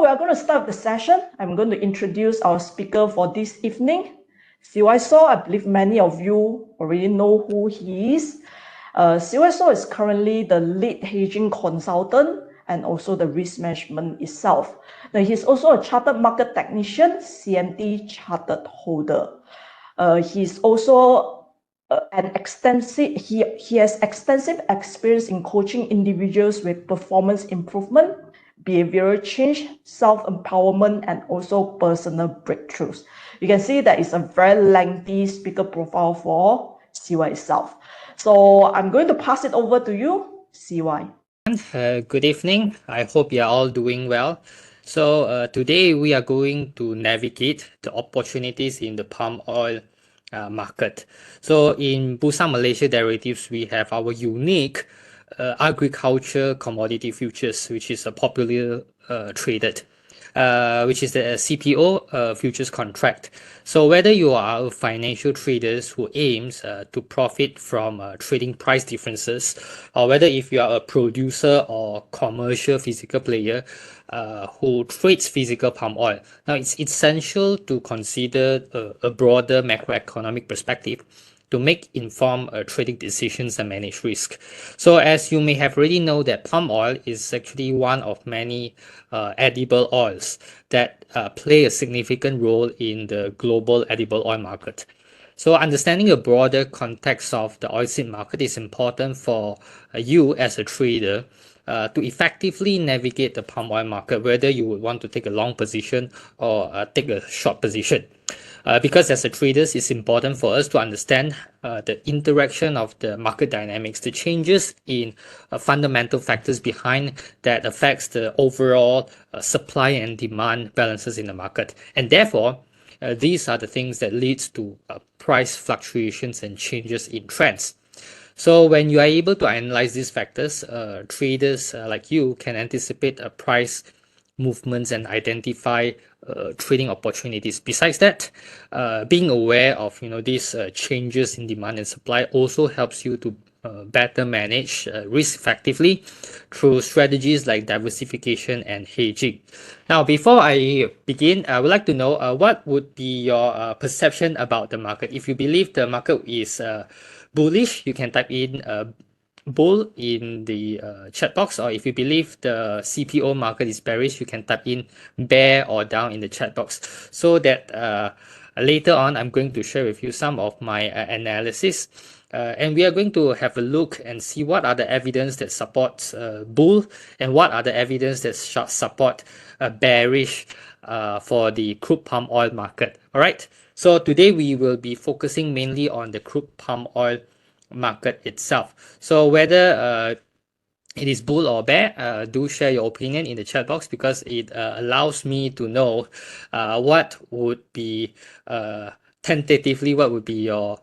we are going to start the session. I'm going to introduce our speaker for this evening. So I believe many of you already know who he is. So is currently the lead hedging consultant and also the risk management itself. Now, he's also a chartered market technician, CMT chartered holder. He's also he has extensive experience in coaching individuals with performance improvement, behavioral change, self-empowerment, and also personal breakthroughs. You can see that it's a very lengthy speaker profile for CY itself. So I'm going to pass it over to you, CY. Good evening. I hope you're all doing well. So today we are going to navigate the opportunities in the palm oil market. So in Bursa Malaysia derivatives, we have our unique agriculture commodity futures, which is a popular traded, which is the FCPO futures contract. So whether you are a financial traders who aims to profit from trading price differences, or whether if you are a producer or commercial physical player who trades physical palm oil, now it's essential to consider a broader macroeconomic perspective to make informed trading decisions and manage risk. So as you may have already know that palm oil is actually one of many edible oils that play a significant role in the global edible oil market. So understanding a broader context of the oilseed market is important for you as a trader to effectively navigate the palm oil market, whether you would want to take a long position or take a short position. Because as a traders, it's important for us to understand the interaction of the market dynamics, the changes in fundamental factors behind that affects the overall supply and demand balances in the market. And therefore, these are the things that leads to price fluctuations and changes in trends. So when you are able to analyze these factors, traders like you can anticipate price movements and identify trading opportunities. Besides that, being aware of these changes in demand and supply also helps you to better manage risk effectively through strategies like diversification and hedging. Now, before I begin, I would like to know what would be your perception about the market. If you believe the market is bullish, you can type in bull in the chat box, or if you believe the CPO market is bearish, you can type in bear or down in the chat box, so that later on I'm going to share with you some of my analysis, and we are going to have a look and see what are the evidence that supports bull and what are the evidence that support bearish for the crude palm oil market. All right, so today we will be focusing mainly on the crude palm oil market itself. So whether it is bull or bear, do share your opinion in the chat box, because it allows me to know what would be tentatively what would be your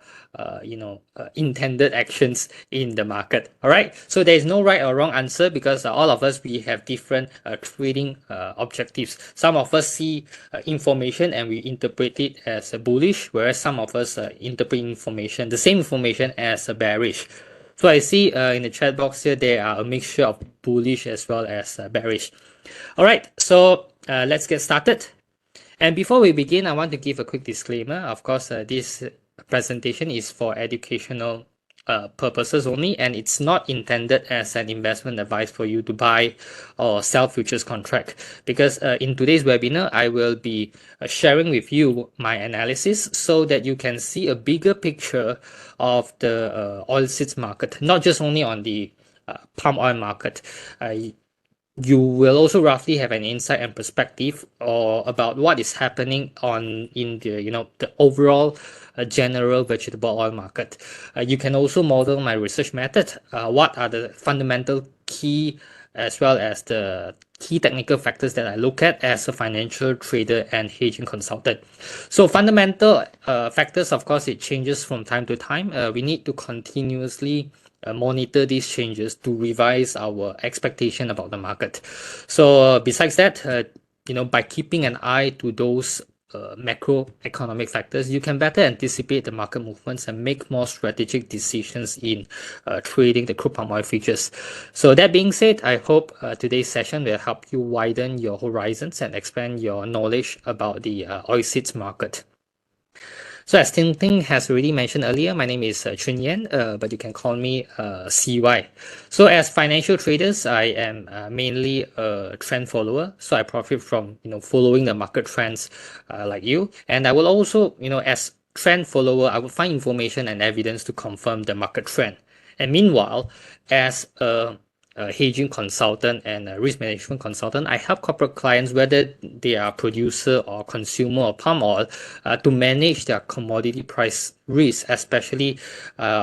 intended actions in the market. All right, so there is no right or wrong answer, because all of us, we have different trading objectives. Some of us see information and we interpret it as a bullish, whereas some of us interpret the same information as a bearish. So I see in the chat box here, there are a mixture of bullish as well as bearish. All right, so let's get started. And before we begin, I want to give a quick disclaimer. Of course, this presentation is for educational purposes only, and it's not intended as an investment advice for you to buy or sell futures contract, because in today's webinar I will be sharing with you my analysis so that you can see a bigger picture of the oilseeds market, not just only on the palm oil market. You will also roughly have an insight and perspective or about what is happening in the overall general vegetable oil market. You can also model my research method. What are the fundamental key as well as the key technical factors that I look at as a financial trader and hedging consultant. So fundamental factors, of course, it changes from time to time. We need to continuously monitor these changes to revise our expectation about the market. So besides that, by keeping an eye to those macroeconomic factors, you can better anticipate the market movements and make more strategic decisions in trading the crude palm oil futures. So that being said, I hope today's session will help you widen your horizons and expand your knowledge about the oilseeds market. So as Ting Ting has already mentioned earlier, my name is Chun Yen, but you can call me CY. So as financial traders, I am mainly a trend follower. So I profit from following the market trends like you, and I will also as trend follower, I will find information and evidence to confirm the market trend. And meanwhile, as a hedging consultant and a risk management consultant, I help corporate clients, whether they are producer or consumer of palm oil, to manage their commodity price risk, especially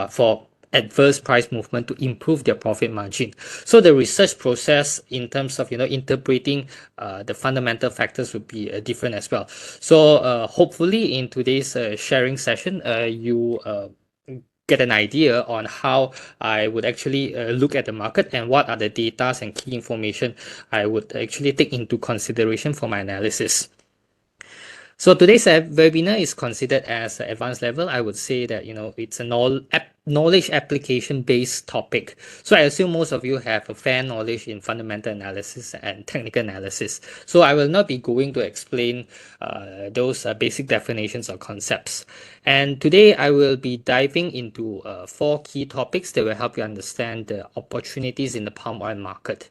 for adverse price movement, to improve their profit margin. So the research process in terms of interpreting the fundamental factors would be different as well. So hopefully in today's sharing session, you get an idea on how I would actually look at the market and what are the data and key information I would actually take into consideration for my analysis. So today's webinar is considered as an advanced level. I would say that it's a knowledge application based topic. So I assume most of you have a fair knowledge in fundamental analysis and technical analysis. So I will not be going to explain those basic definitions or concepts. And today I will be diving into 4 key topics that will help you understand the opportunities in the palm oil market.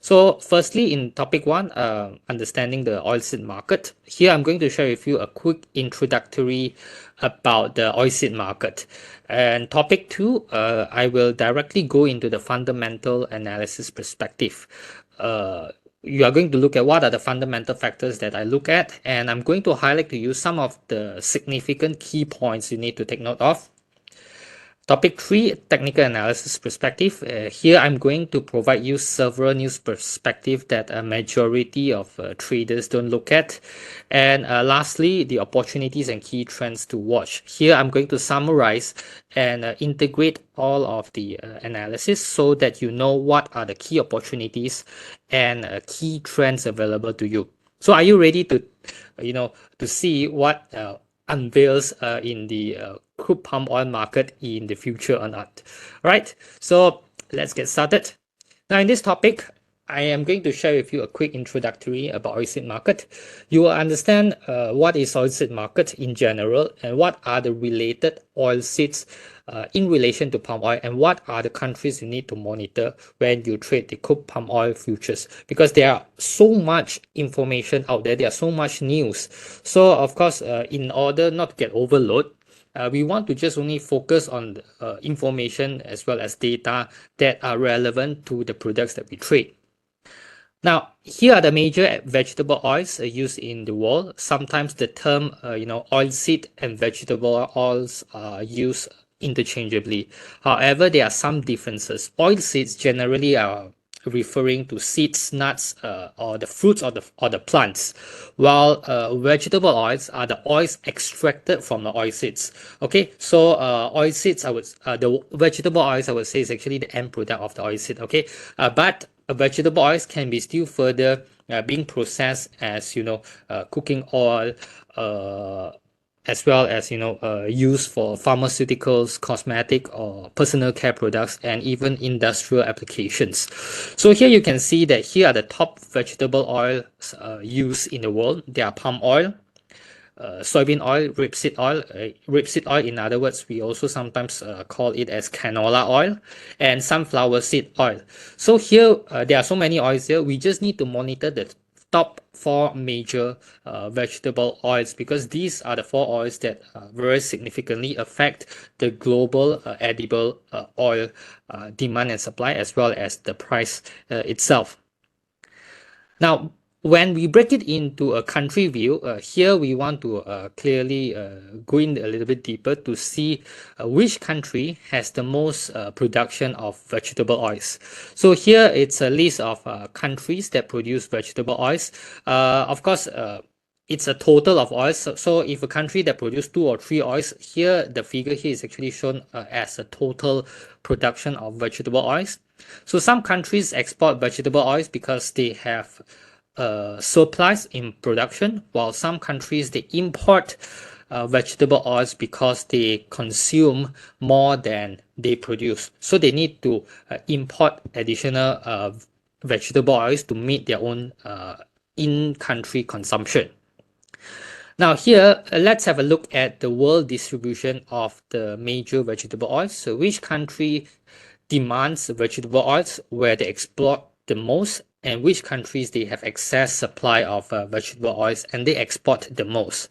So firstly, in topic 1, understanding the oilseed market. Here I'm going to share with you a quick introductory about the oilseed market. And topic 2, I will directly go into the fundamental analysis perspective. You are going to look at what are the fundamental factors that I look at, and I'm going to highlight to you some of the significant key points you need to take note of. Topic 3, technical analysis perspective. Here I'm going to provide you several news perspectives that a majority of traders don't look at. And lastly, the opportunities and key trends to watch. Here I'm going to summarize and integrate all of the analysis so that you know what are the key opportunities and key trends available to you. So are you ready to see what unveils in the crude palm oil market in the future or not? Right, so let's get started. Now in this topic, I am going to share with you a quick introductory about oilseed market. You will understand what is oilseed market in general and what are the related oilseeds in relation to palm oil, and what are the countries you need to monitor when you trade the crude palm oil futures, because there are so much information out there, there are so much news. So of course, in order not to get overload, we want to just only focus on information as well as data that are relevant to the products that we trade. Now, here are the major vegetable oils used in the world. Sometimes the term, oilseed and vegetable oils are used interchangeably. However, there are some differences. Oilseeds generally are referring to seeds, nuts, or the fruits or the plants, while vegetable oils are the oils extracted from the oilseeds. Okay, so oilseeds, the vegetable oils, I would say, is actually the end product of the oilseed. Okay, but vegetable oils can be still further being processed as cooking oil, as well as used for pharmaceuticals, cosmetic or personal care products, and even industrial applications. So here you can see that here are the top vegetable oils used in the world. There are palm oil, soybean oil, rapeseed oil. Rapeseed oil, in other words, we also sometimes call it as canola oil, and sunflower seed oil. So here there are so many oils here. We just need to monitor the top 4 major vegetable oils, because these are the 4 oils that very significantly affect the global edible oil demand and supply, as well as the price itself. Now, when we break it into a country view, here we want to clearly go in a little bit deeper to see which country has the most production of vegetable oils. So here it's a list of countries that produce vegetable oils. Of course, it's a total of oils. So if a country that produces 2 or 3 oils, here the figure here is actually shown as a total production of vegetable oils. So some countries export vegetable oils because they have surplus in production, while some countries they import vegetable oils because they consume more than they produce. So they need to import additional vegetable oils to meet their own in-country consumption. Now here, let's have a look at the world distribution of the major vegetable oils. So which country demands vegetable oils where they export the most, and which countries they have excess supply of vegetable oils and they export the most.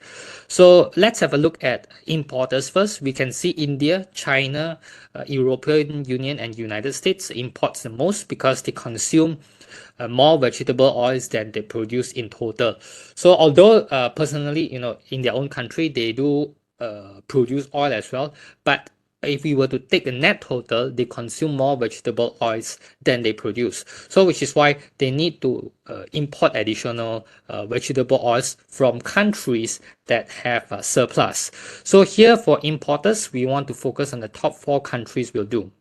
So let's have a look at importers first. We can see India, China, European Union and United States imports the most because they consume more vegetable oils than they produce in total. So although personally, in their own country, they do produce oil as well, but if we were to take the net total, they consume more vegetable oils than they produce. So which is why they need to import additional vegetable oils from countries that have a surplus. So here for importers, we want to focus on the top 4 countries will do.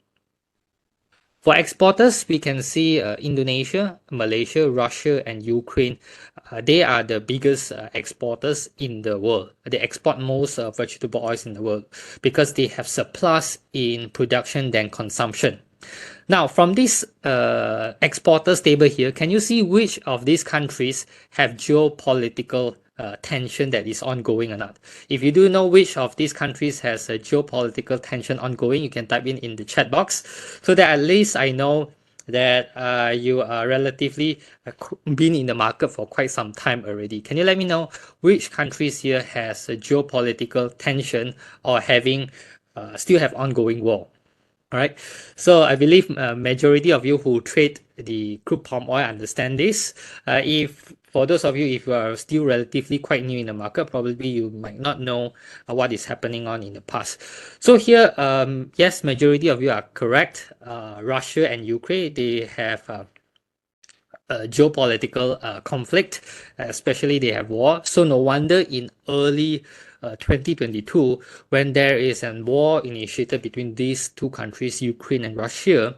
For exporters, we can see Indonesia, Malaysia, Russia, and Ukraine. They are the biggest exporters in the world. They export most vegetable oils in the world because they have surplus in production than consumption. Now, from this exporters table here, can you see which of these countries have geopolitical tension that is ongoing or not? If you do know which of these countries has a geopolitical tension ongoing, you can type in the chat box so that at least I know that you are relatively been in the market for quite some time already. Can you let me know which countries here has a geopolitical tension or having still have ongoing war? All right, so I believe majority of you who trade the crude palm oil understand this. If for those of you, if you are still relatively quite new in the market, probably you might not know what is happening on in the past. So here, yes, majority of you are correct. Russia and Ukraine, they have geopolitical conflict, especially they have war. So no wonder in early 2022, when there is a war initiated between these two countries, Ukraine and Russia,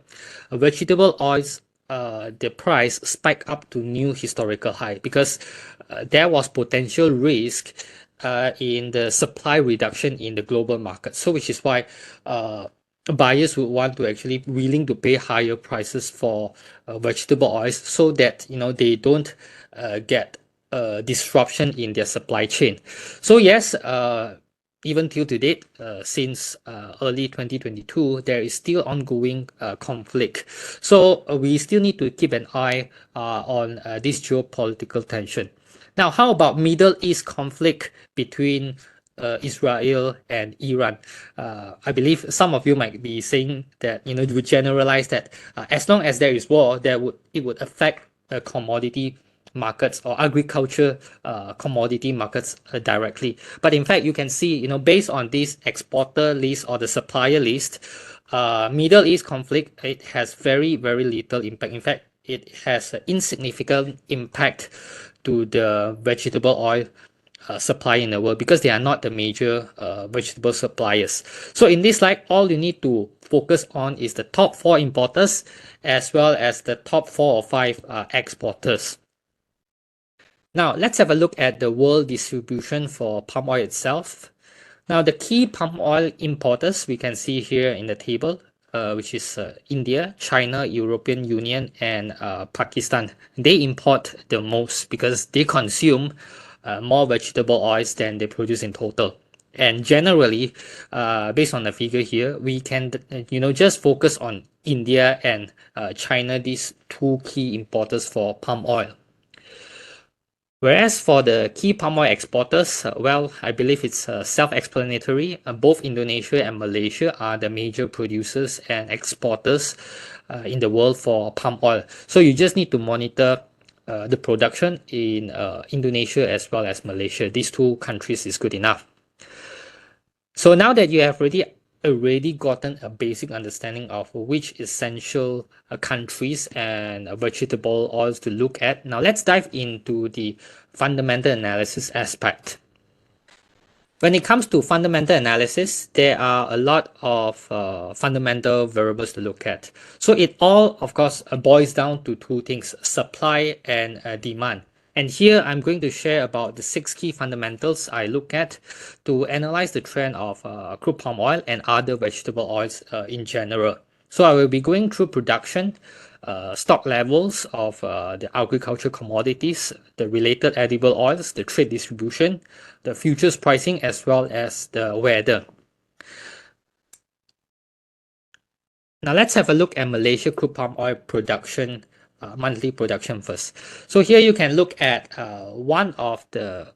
vegetable oils, the price spiked up to new historical high because there was potential risk in the supply reduction in the global market. So which is why buyers would want to actually willing to pay higher prices for vegetable oils so that they don't get disruption in their supply chain. So yes, even till to date, since early 2022, there is still ongoing conflict. So we still need to keep an eye on this geopolitical tension. Now, how about Middle East conflict between Israel and Iran? I believe some of you might be saying that you would generalize that as long as there is war, it would affect commodity markets or agriculture commodity markets directly. But in fact, you can see based on this exporter list or the supplier list, Middle East conflict, it has very little impact. In fact, it has an insignificant impact to the vegetable oil supply in the world because they are not the major vegetable suppliers. So in this slide, all you need to focus on is the top 4 importers as well as the top 4 or 5 exporters. Now let's have a look at the world distribution for palm oil itself. Now the key palm oil importers we can see here in the table, which is India, China, European Union, and Pakistan. They import the most because they consume more vegetable oils than they produce in total. And generally, based on the figure here, we can just focus on India and China, these 2 key importers for palm oil. Whereas for the key palm oil exporters, well, I believe it's self-explanatory. Both Indonesia and Malaysia are the major producers and exporters in the world for palm oil. So you just need to monitor the production in Indonesia as well as Malaysia. These 2 countries is good enough. So now that you have already gotten a basic understanding of which essential countries and vegetable oils to look at, now let's dive into the fundamental analysis aspect. When it comes to fundamental analysis, there are a lot of fundamental variables to look at. So it all, of course, boils down to 2 things, supply and demand. And here I'm going to share about the 6 key fundamentals I look at to analyze the trend of crude palm oil and other vegetable oils in general. So I will be going through production, stock levels of the agriculture commodities, the related edible oils, the trade distribution, the futures pricing, as well as the weather. Now let's have a look at Malaysia crude palm oil production, monthly production first. So here you can look at one of the,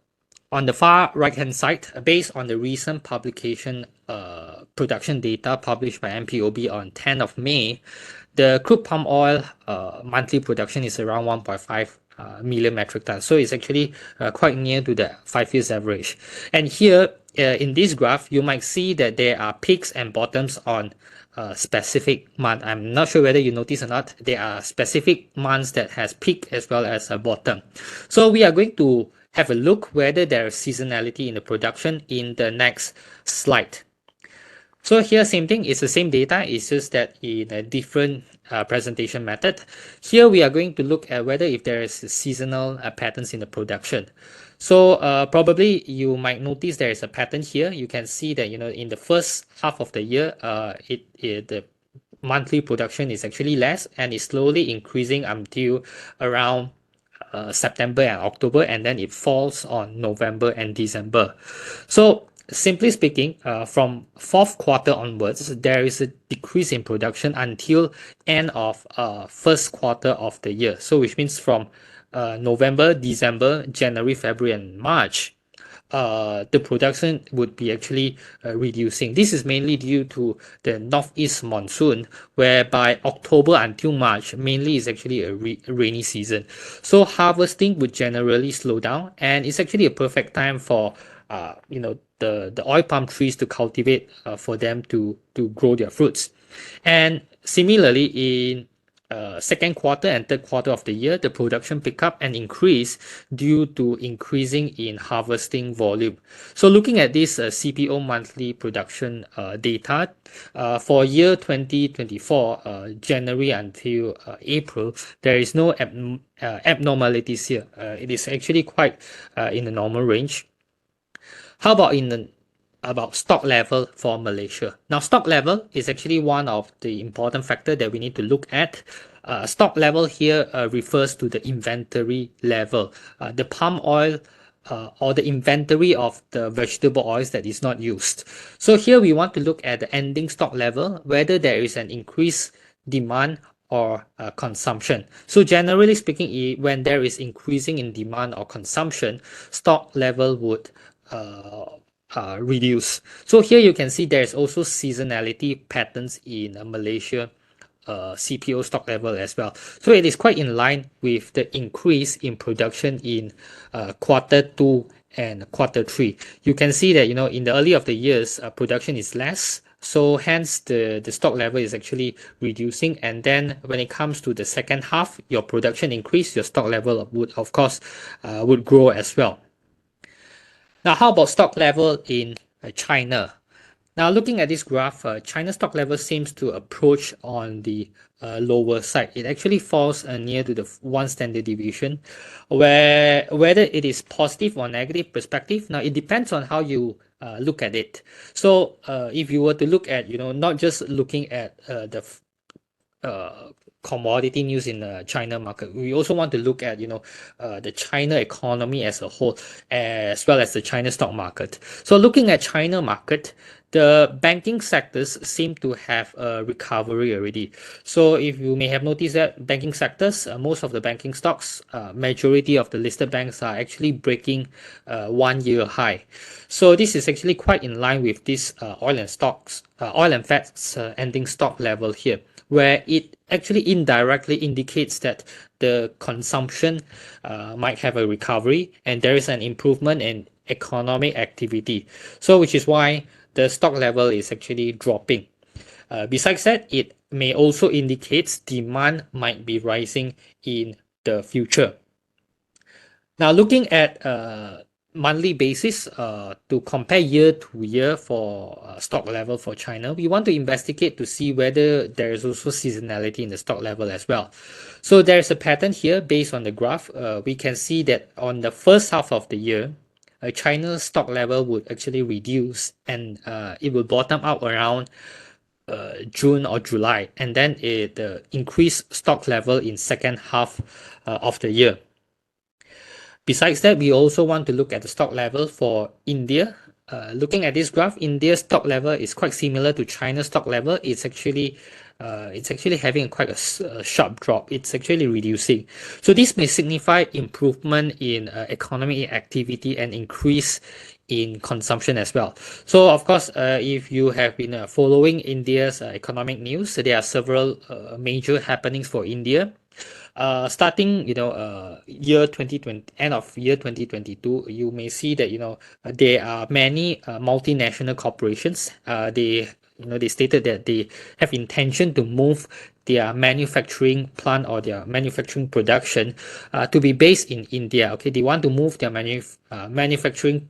on the far right hand side, based on the recent publication production data published by MPOB on 10th of May, the crude palm oil monthly production is around 1.5 million metric tons. So it's actually quite near to the 5 years average. And here in this graph, you might see that there are peaks and bottoms on specific month. I'm not sure whether you notice or not. There are specific months that has peak as well as a bottom. So we are going to have a look whether there is seasonality in the production in the next slide. So here, same thing, it's the same data, it's just that in a different presentation method. Here we are going to look at whether if there is seasonal patterns in the production. So probably you might notice there is a pattern here. You can see that, in the first half of the year, the monthly production is actually less and is slowly increasing until around September and October, and then it falls on November and December. So simply speaking, from fourth quarter onwards, there is a decrease in production until end of first quarter of the year. So which means from November, December, January, February, and March, the production would be actually reducing. This is mainly due to the northeast monsoon, where by October until March, mainly is actually a rainy season. So harvesting would generally slow down, and it's actually a perfect time for the oil palm trees to cultivate for them to grow their fruits. And similarly, in second quarter and third quarter of the year, the production pick up and increase due to increasing in harvesting volume. So looking at this CPO monthly production data for year 2024, January until April, there is no abnormalities here. It is actually quite in the normal range. How about stock level for Malaysia? Now, stock level is actually one of the important factor that we need to look at. Stock level here refers to the inventory level, the palm oil or the inventory of the vegetable oils that is not used. So here we want to look at the ending stock level, whether there is an increased demand or consumption. So generally speaking, when there is increasing in demand or consumption, stock level would reduce. So here you can see there's also seasonality patterns in Malaysia CPO stock level as well. So it is quite in line with the increase in production in quarter 2 and quarter 3. You can see that in the early of the years production is less, so hence the stock level is actually reducing, and then when it comes to the second half, your production increase, your stock level would of course would grow as well. Now, how about stock level in China? Now, looking at this graph, China's stock level seems to approach on the lower side. It actually falls near to the 1 standard deviation, where whether it is positive or negative perspective. Now, it depends on how you look at it. So, if you were to look at, not just looking at the commodity news in the China market, we also want to look at the China economy as a whole, as well as the China stock market. So looking at China market, the banking sectors seem to have a recovery already. So if you may have noticed that banking sectors, most of the banking stocks, majority of the listed banks are actually breaking 1-year high. So this is actually quite in line with this oil and fats ending stock level here, where it actually indirectly indicates that the consumption might have a recovery and there is an improvement in economic activity. So which is why the stock level is actually dropping. Besides that, it may also indicate demand might be rising in the future. Now, looking at monthly basis to compare year to year for stock level for China, we want to investigate to see whether there is also seasonality in the stock level as well. So there's a pattern here based on the graph. We can see that on the first half of the year, China's stock level would actually reduce and it will bottom out around June or July, and then it increase stock level in second half of the year. Besides that, we also want to look at the stock level for India. Looking at this graph, India's stock level is quite similar to China's stock level. It's actually having quite a sharp drop. It's actually reducing. So this may signify improvement in economic activity and increase in consumption as well. So of course, if you have been following India's economic news, there are several major happenings for India. Starting year 2020, end of year 2022, you may see that there are many multinational corporations. They stated that they have intention to move their manufacturing plant or their manufacturing production to be based in India. Okay, they want to move their manufacturing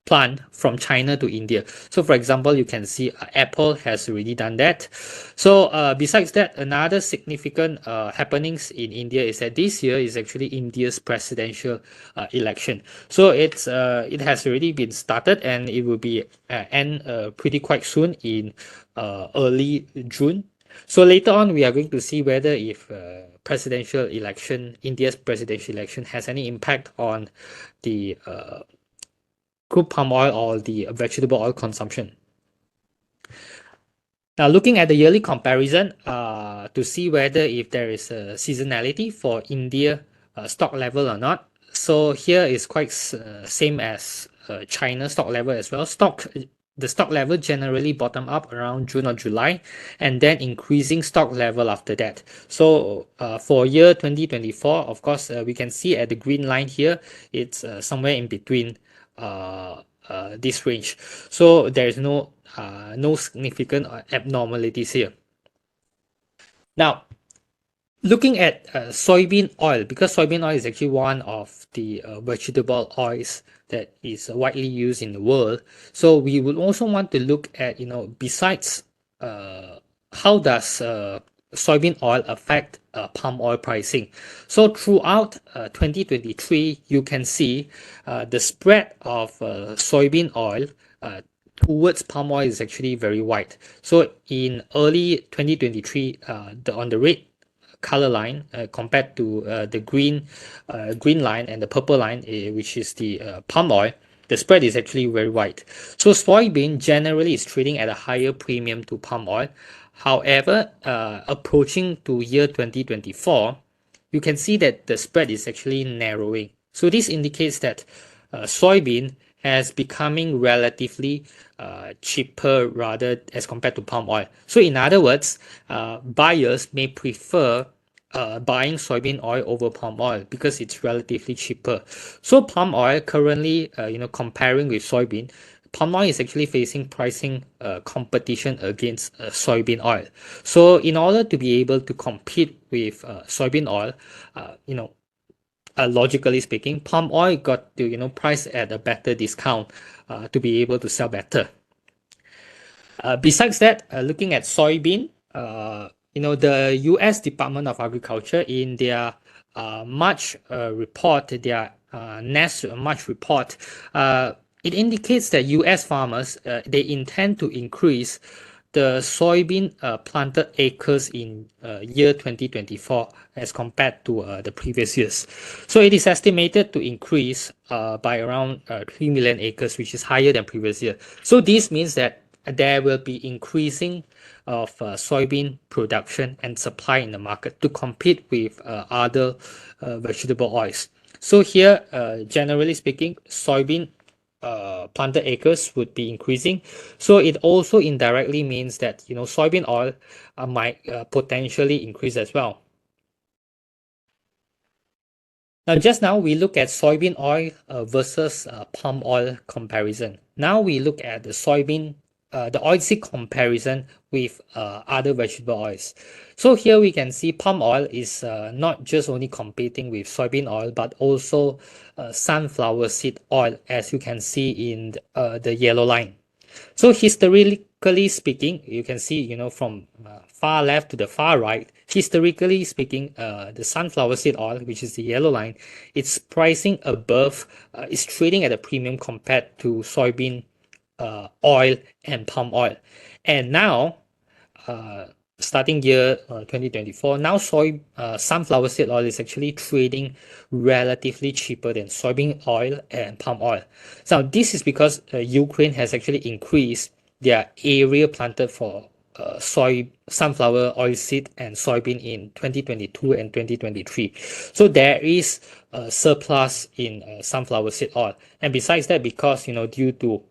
plant from China to India. So for example, you can see Apple has already done that. So besides that, another significant happenings in India is that this year is actually India's presidential election. So it has already been started and it will be end pretty quite soon in early June. So later on, we are going to see whether if India's presidential election has any impact on the crude palm oil or the vegetable oil consumption. Now, looking at the yearly comparison to see whether if there is a seasonality for India stock level or not. So here is quite same as China stock level as well. The stock level generally bottom up around June or July, and then increasing stock level after that. So for year 2024, of course, we can see at the green line here, it's somewhere in between this range. So there is no significant abnormalities here. Now, looking at soybean oil, because soybean oil is actually one of the vegetable oils that is widely used in the world. So we would also want to look at, besides how does soybean oil affect palm oil pricing. So throughout 2023, you can see the spread of soybean oil towards palm oil is actually very wide. So in early 2023, on the red color line compared to the green line and the purple line, which is the palm oil, the spread is actually very wide. So soybean generally is trading at a higher premium to palm oil. However, approaching to year 2024, you can see that the spread is actually narrowing. So this indicates that soybean has becoming relatively cheaper rather as compared to palm oil. So in other words, buyers may prefer buying soybean oil over palm oil because it's relatively cheaper. So palm oil currently, comparing with soybean, palm oil is actually facing pricing competition against soybean oil. So in order to be able to compete with soybean oil, logically speaking, palm oil got to price at a better discount to be able to sell better. Besides that, looking at soybean, the U.S. Department of Agriculture in their March report, their March report, it indicates that U.S. farmers they intend to increase the soybean planted acres in year 2024 as compared to the previous years. So it is estimated to increase by around 3 million acres, which is higher than previous year. So this means that there will be increasing of soybean production and supply in the market to compete with other vegetable oils. So here, generally speaking, soybean planted acres would be increasing. So it also indirectly means that soybean oil might potentially increase as well. Now, just now we look at soybean oil versus palm oil comparison. Now we look at the soybean the oilseed comparison with other vegetable oils. So here we can see palm oil is not just only competing with soybean oil, but also sunflower seed oil, as you can see in the yellow line. So historically speaking, you can see, from far left to the far right, historically speaking, the sunflower seed oil, which is the yellow line, it's pricing above, it's trading at a premium compared to soybean oil and palm oil. And now, uh, starting year 2024, now sunflower seed oil is actually trading relatively cheaper than soybean oil and palm oil. So this is because Ukraine has actually increased their area planted for sunflower oil seed and soybean in 2022 and 2023. So there is a surplus in sunflower seed oil. And besides that, because due to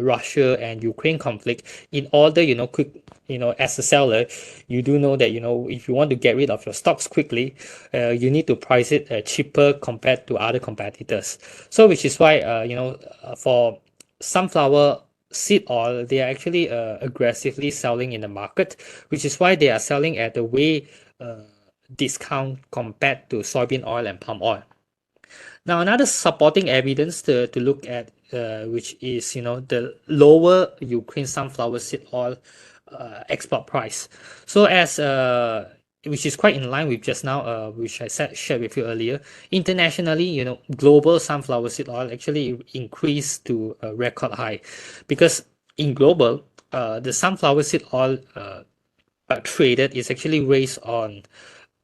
Russia and Ukraine conflict, in order, as a seller, you do know that, if you want to get rid of your stocks quickly, you need to price it cheaper compared to other competitors. So which is why, for sunflower seed oil, they are actually aggressively selling in the market, which is why they are selling at a way discount compared to soybean oil and palm oil. Now, another supporting evidence to look at, which is, the lower Ukraine sunflower seed oil export price. So which is quite in line with just now, which I shared with you earlier. Internationally, global sunflower seed oil actually increased to a record high, because in global, the sunflower seed oil traded is actually raised on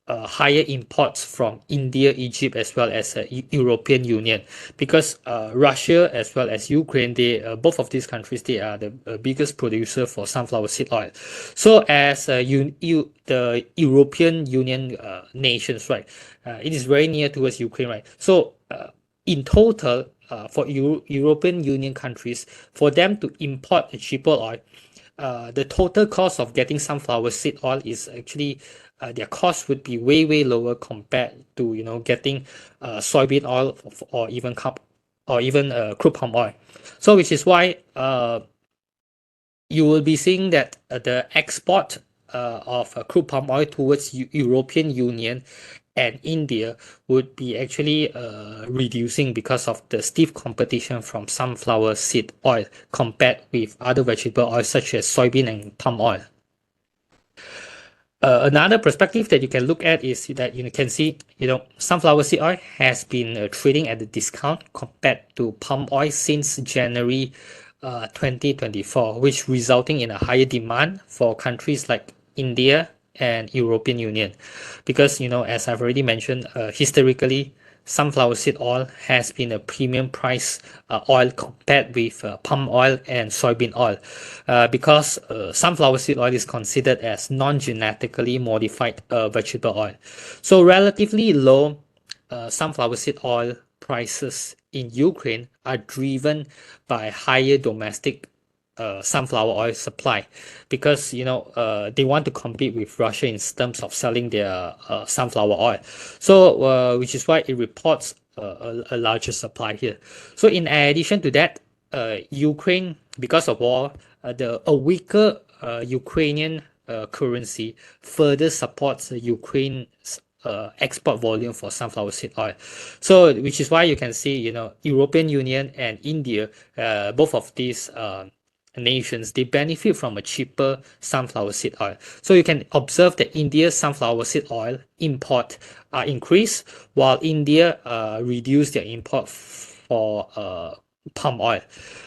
higher imports from India, Egypt, as well as European Union, because Russia as well as Ukraine, they both of these countries, they are the biggest producer for sunflower seed oil. So as the European Union nations, right, it is very near towards Ukraine, right? So in total, for European Union countries, for them to import a cheaper oil, the total cost of getting sunflower seed oil is actually their cost would be way lower compared to getting soybean oil or even crude palm oil. So which is why you will be seeing that the export of crude palm oil towards European Union and India would be actually reducing because of the stiff competition from sunflower seed oil compared with other vegetable oils such as soybean and palm oil. Another perspective that you can look at is that you can see, sunflower seed oil has been trading at a discount compared to palm oil since January 2024, which resulting in a higher demand for countries like India and European Union. Because, as I've already mentioned, historically, sunflower seed oil has been a premium price oil compared with palm oil and soybean oil, because sunflower seed oil is considered as non-genetically modified vegetable oil. So relatively low sunflower seed oil prices in Ukraine are driven by higher domestic sunflower oil supply, because they want to compete with Russia in terms of selling their sunflower oil. So which is why it reports a larger supply here. So in addition to that, Ukraine, because of war, a weaker Ukrainian currency further supports Ukraine's export volume for sunflower seed oil. So which is why you can see, European Union and India, both of these nations, they benefit from a cheaper sunflower seed oil. So you can observe that India's sunflower seed oil import increased, while India reduced their import for palm oil.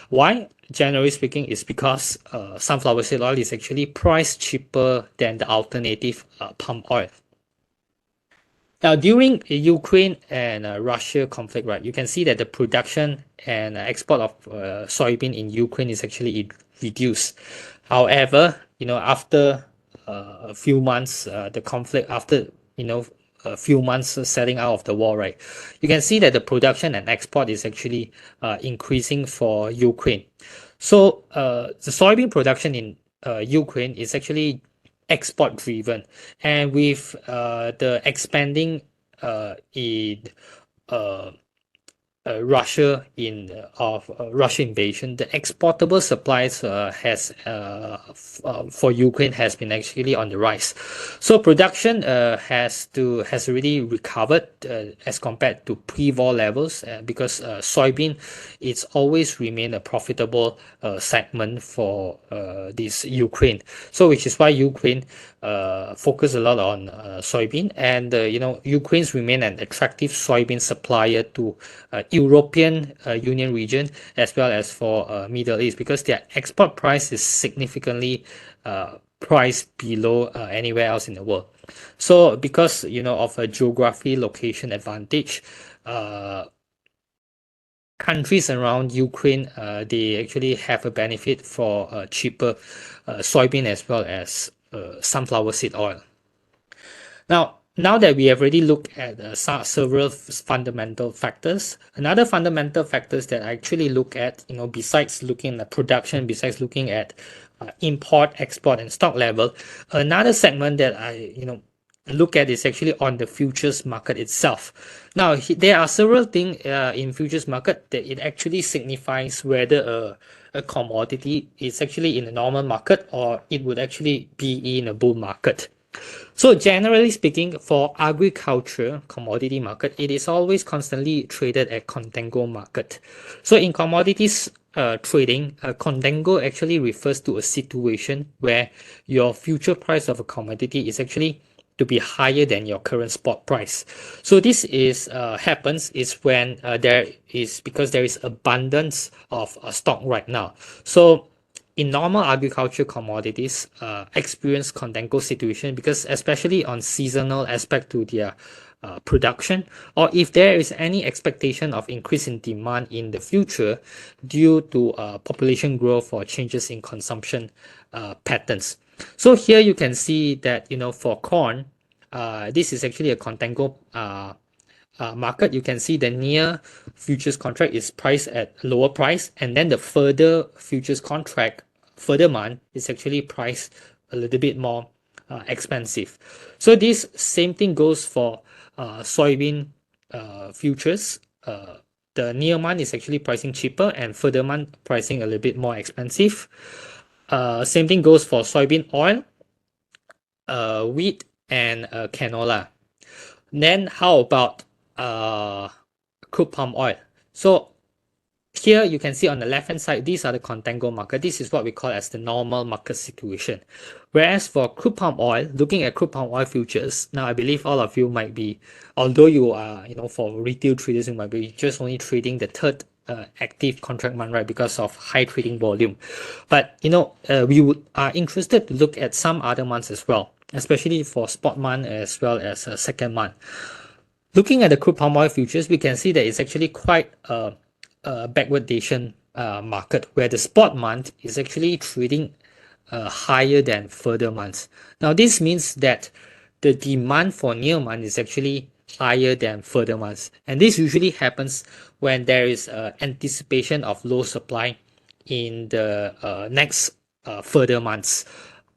Why? Generally speaking, is because sunflower seed oil is actually priced cheaper than the alternative palm oil. Now, during Ukraine and Russia conflict, right, you can see that the production and export of soybean in Ukraine is actually reduced. However, after a few months, the conflict, after, a few months setting out of the war, right, you can see that the production and export is actually increasing for Ukraine. So the soybean production in Ukraine is actually export driven, and with the expanding in Russia Russia invasion, the exportable supplies for Ukraine has been actually on the rise. So production has already recovered as compared to pre-war levels because soybean it's always remained a profitable segment for this Ukraine. So which is why Ukraine focus a lot on soybean, and Ukraine's remain an attractive soybean supplier to European Union region as well as for Middle East, because their export price is significantly priced below anywhere else in the world. So because of a geography location advantage, countries around Ukraine they actually have a benefit for cheaper soybean as well as sunflower seed oil. Now that we have already looked at several fundamental factors, another fundamental factors that I actually look at, besides looking at production, besides looking at import, export, and stock level, another segment that I, look at is actually on the futures market itself. Now, there are several things in futures market that it actually signifies whether a commodity is actually in a normal market or it would actually be in a bull market. So generally speaking, for agriculture commodity market, it is always constantly traded at contango market. So in commodities trading, contango actually refers to a situation where your future price of a commodity is actually to be higher than your current spot price. So this is happens is when because there is abundance of stock right now. So in normal agriculture commodities experience contango situation because especially on seasonal aspect to their production, or if there is any expectation of increase in demand in the future due to population growth or changes in consumption patterns. So here you can see that for corn, this is actually a contango market. You can see the near futures contract is priced at lower price, and then the further futures contract further month is actually priced a little bit more expensive. So this same thing goes for soybean futures. The near month is actually pricing cheaper and further month pricing a little bit more expensive. Same thing goes for soybean oil, wheat, and canola. Then how about crude palm oil? So here you can see on the left hand side, these are the contango market. This is what we call as the normal market situation. Whereas for crude palm oil, looking at crude palm oil futures, now I believe all of you might be, although you are, for retail traders, you might be just only trading the third active contract month, right? Because of high trading volume. But we are interested to look at some other months as well, especially for spot month as well as second month. Looking at the crude palm oil futures, we can see that it's actually quite a backwardation market where the spot month is actually trading higher than further months. Now this means that the demand for near month is actually higher than further months, and this usually happens when there is anticipation of low supply in the next further months,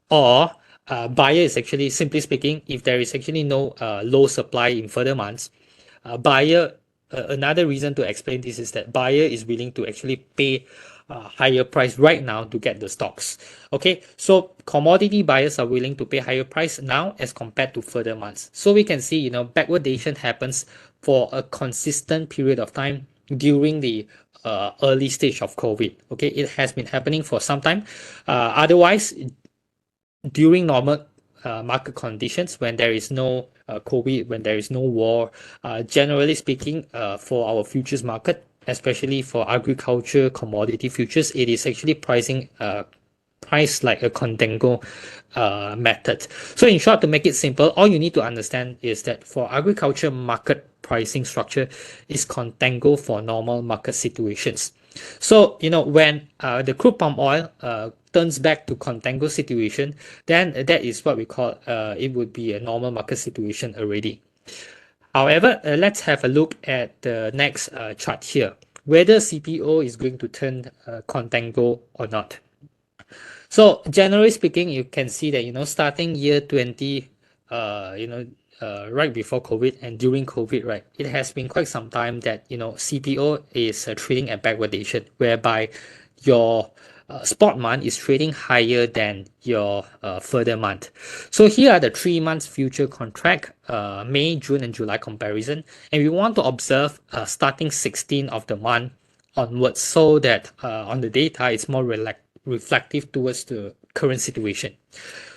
or buyer is actually, simply speaking, if there is actually no low supply in further months, buyer, another reason to explain this is that buyer is willing to actually pay higher price right now to get the stocks. Okay, so commodity buyers are willing to pay higher price now as compared to further months. So we can see, backwardation happens for a consistent period of time during the early stage of COVID. Okay, it has been happening for some time. Otherwise, during normal market conditions, when there is no COVID, when there is no war, generally speaking, for our futures market, especially for agriculture commodity futures, it is actually pricing priced like a contango method. So in short, to make it simple, all you need to understand is that for agriculture market pricing structure is contango for normal market situations. So when the crude palm oil turns back to contango situation, then that is what we call it would be a normal market situation already. However, let's have a look at the next chart here, whether CPO is going to turn contango or not. So generally speaking, you can see that starting year 20, right before COVID and during COVID, right, it has been quite some time that, CPO is trading at backwardation, whereby your spot month is trading higher than your further month. So here are the 3 months future contract, May, June, and July comparison. And we want to observe starting 16 of the month onwards, so that on the data it's more reflective towards the current situation.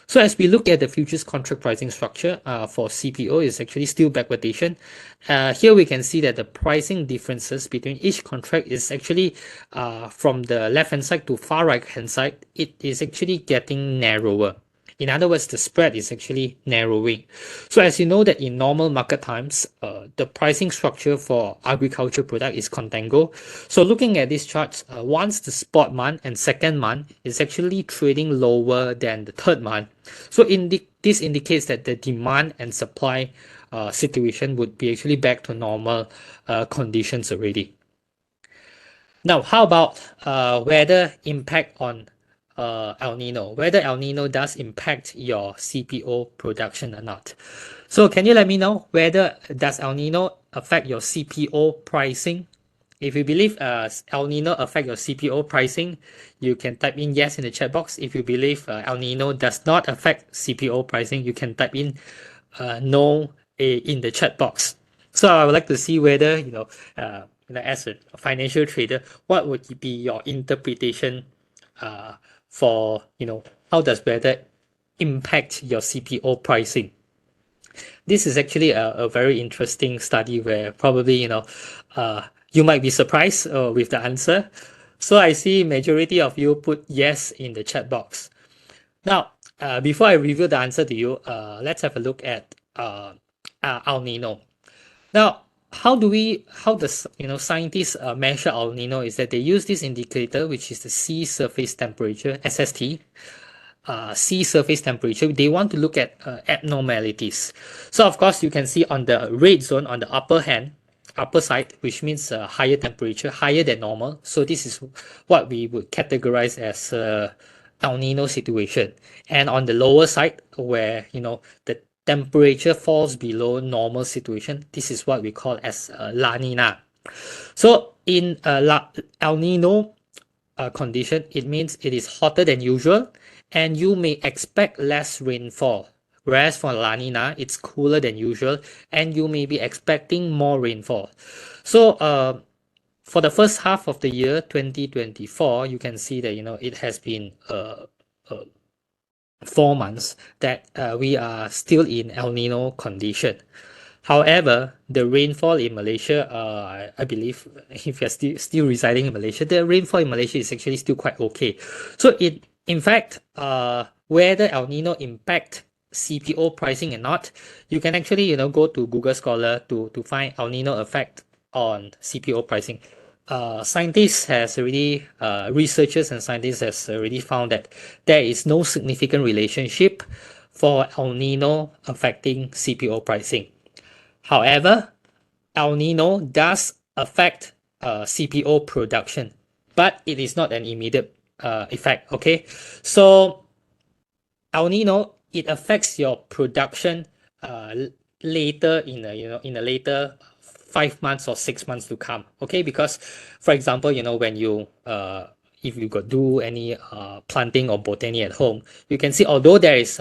So as we look at the futures contract pricing structure for CPO, is actually still backwardation. Here we can see that the pricing differences between each contract is actually from the left hand side to far right hand side, it is actually getting narrower. In other words, the spread is actually narrowing. So as you know that in normal market times, the pricing structure for agriculture product is contango. So looking at these charts, once the spot month and second month is actually trading lower than the third month. So this indicates that the demand and supply situation would be actually back to normal conditions already. Now, how about weather impact on El Nino? Whether El Nino does impact your CPO production or not. So can you let me know whether does El Nino affect your CPO pricing? If you believe El Nino affect your CPO pricing, you can type in yes in the chat box. If you believe El Nino does not affect CPO pricing, you can type in no in the chat box. So I would like to see whether, as a financial trader, what would be your interpretation for, how does weather impact your CPO pricing? This is actually a very interesting study where probably, you might be surprised with the answer. So I see majority of you put yes in the chat box. Now, before I reveal the answer to you, let's have a look at El Nino. Now, how does scientists measure El Nino? Is that they use this indicator, which is the sea surface temperature, SST. Sea surface temperature. They want to look at abnormalities. So of course you can see on the red zone on the upper side, which means higher temperature, higher than normal. So this is what we would categorize as El Nino situation. And on the lower side, where the temperature falls below normal situation, this is what we call as La Nina. So in El Nino condition, it means it is hotter than usual and you may expect less rainfall. Whereas for La Nina, it's cooler than usual and you may be expecting more rainfall. So for the first half of the year 2024, you can see that it has been 4 months that we are still in El Nino condition. However, the rainfall in Malaysia, I believe if you're still residing in Malaysia, the rainfall in Malaysia is actually still quite okay. So in fact, whether El Nino impact CPO pricing or not, you can actually go to Google Scholar to find El Nino effect on CPO pricing. Scientists has already, researchers and scientists has already found that there is no significant relationship for El Nino affecting CPO pricing. However, El Nino does affect CPO production, but it is not an immediate effect. Okay, so El Nino, it affects your production later in a later 5 months or 6 months to come. Okay, because for example, when you if you got do any planting or botany at home, you can see although there is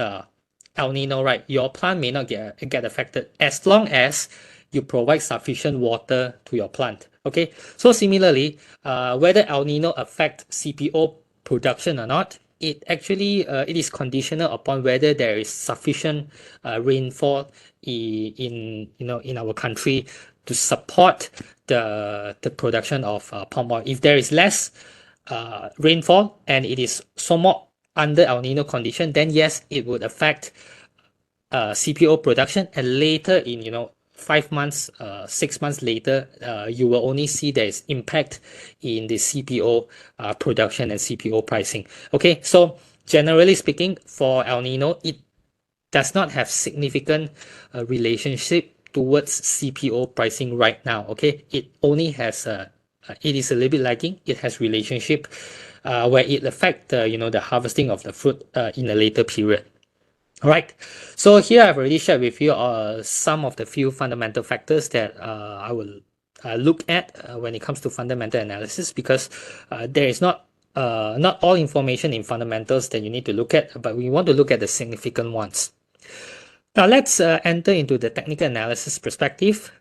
El Nino, right, your plant may not get affected as long as you provide sufficient water to your plant. Okay, so similarly, whether El Nino affect CPO production or not, it actually it is conditional upon whether there is sufficient rainfall in our country to support the production of palm oil. If there is less rainfall and it is somewhat under El Nino condition, then yes, it would affect CPO production, and later in 5 months, 6 months later, you will only see there is impact in the CPO production and CPO pricing. Okay, so generally speaking, for El Nino, it does not have significant relationship towards CPO pricing right now. Okay, it only has it is a little bit lagging. It has relationship where it affect the harvesting of the fruit in a later period. All right, so here I've already shared with you some of the few fundamental factors that I will look at when it comes to fundamental analysis, because there is not all information in fundamentals that you need to look at, but we want to look at the significant ones. Now let's enter into the technical analysis perspective.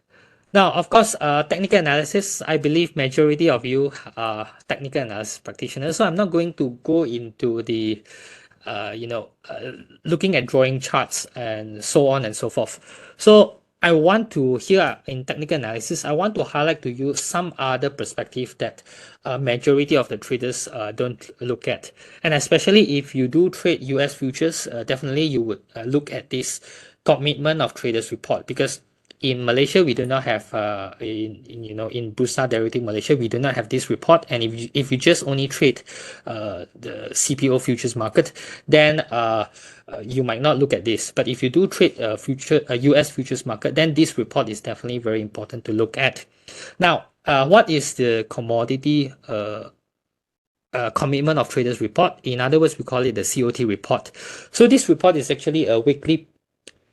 Now, of course, technical analysis, I believe majority of you are technical analysis practitioners, so I'm not going to go into the looking at drawing charts and so on and so forth. So I want to, here in technical analysis, I want to highlight to you some other perspective that majority of the traders don't look at. And especially if you do trade US futures, definitely you would look at this commitment of traders report, because in Malaysia, we do not have in Bursa derivative Malaysia, we do not have this report. And if you just only trade the CPO futures market, then you might not look at this. But if you do trade US futures market, then this report is definitely very important to look at. Now, what is the commodity commitment of traders report? In other words, we call it the COT report. So this report is actually a weekly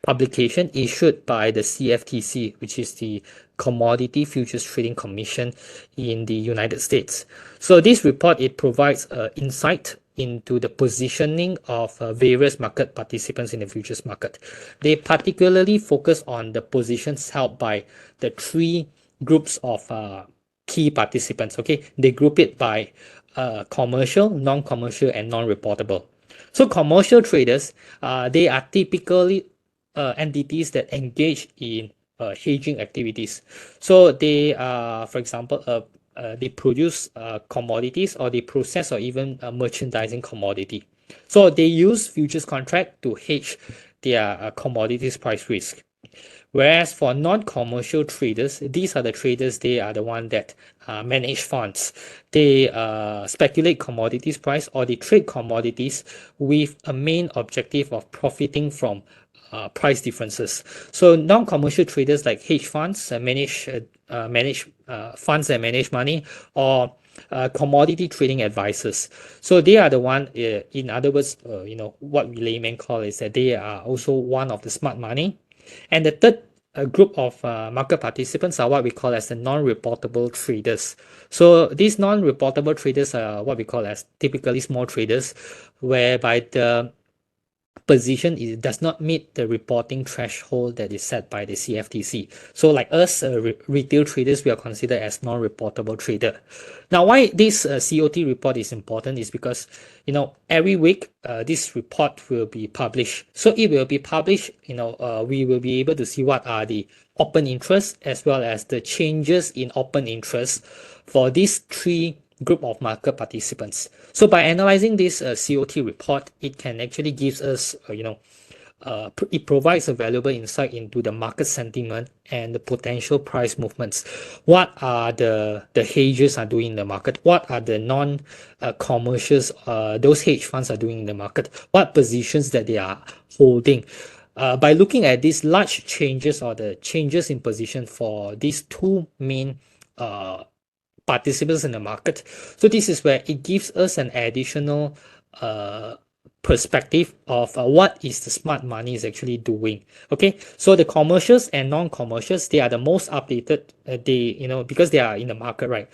publication issued by the CFTC, which is the Commodity Futures Trading Commission in the United States. So this report, it provides insight into the positioning of various market participants in the futures market. They particularly focus on the positions held by the three groups of key participants. Okay, they group it by commercial, non-commercial, and non-reportable. So commercial traders, they are typically entities that engage in hedging activities. So they, for example, they produce commodities, or they process or even merchandising commodity. So they use futures contract to hedge their commodities price risk. Whereas for non-commercial traders, these are the traders, they are the one that manage funds. They speculate commodities price, or they trade commodities with a main objective of profiting from price differences. So non-commercial traders like hedge funds manage funds and manage money, or commodity trading advisors. So they are the one, in other words, what we laymen call is that they are also one of the smart money. And the third group of market participants are what we call as the non-reportable traders. So these non-reportable traders are what we call as typically small traders, whereby the position does not meet the reporting threshold that is set by the CFTC. So like us, retail traders, we are considered as non-reportable trader. Now, why this COT report is important is because, every week this report will be published. So it will be published, we will be able to see what are the open interests as well as the changes in open interest for these three group of market participants. So by analyzing this COT report, it can actually gives us, it provides a valuable insight into the market sentiment and the potential price movements. What are the hedges are doing in the market? What are the non-commercials, those hedge funds are doing in the market? What positions that they are holding? By looking at these large changes, or the changes in position for these two main participants in the market. So this is where it gives us an additional perspective of what is the smart money is actually doing. Okay, so the commercials and non-commercials, they are the most updated. Because they are in the market, right?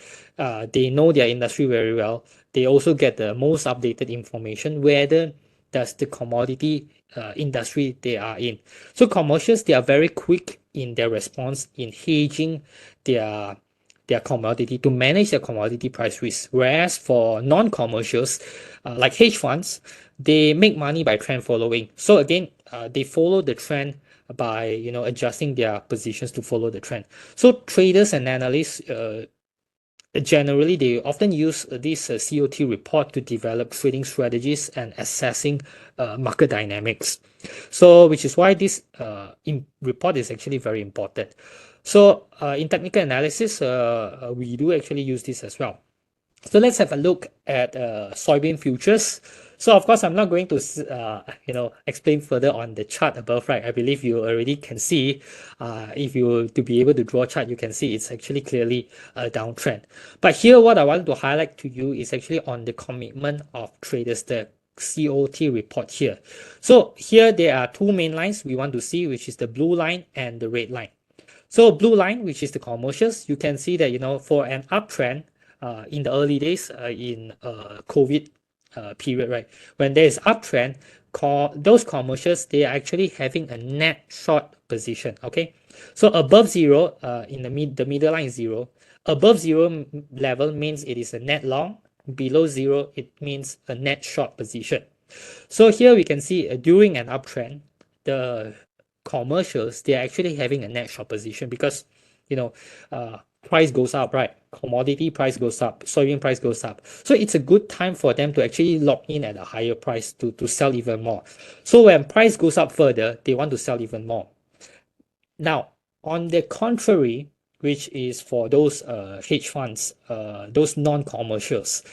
They know their industry very well. They also get the most updated information, whether does the commodity industry they are in. So commercials, they are very quick in their response in hedging their commodity, to manage their commodity price risk. Whereas for non-commercials, like hedge funds, they make money by trend following. So again, they follow the trend by adjusting their positions to follow the trend. So traders and analysts, generally, they often use this COT report to develop trading strategies and assessing market dynamics. So, which is why this report is actually very important. So, in technical analysis, we do actually use this as well. So let's have a look at soybean futures. So of course, I'm not going to explain further on the chart above, right? I believe you already can see, if you were to be able to draw a chart, you can see it's actually clearly a downtrend. But here, what I want to highlight to you is actually on the commitment of traders, the COT report here. So here there are two main lines we want to see, which is the blue line and the red line. So blue line, which is the commercials, you can see that, for an uptrend in the early days in COVID period, right? When there is uptrend, those commercials, they are actually having a net short position, okay? So above zero, in the middle line is zero. Above zero level means it is a net long. Below zero, it means a net short position. So here we can see during an uptrend, the commercials, they are actually having a net short position because, price goes up, right? Commodity price goes up, soybean price goes up. So it's a good time for them to actually lock in at a higher price to sell even more. So when price goes up further, they want to sell even more. Now, on the contrary, which is for those hedge funds, those non-commercials,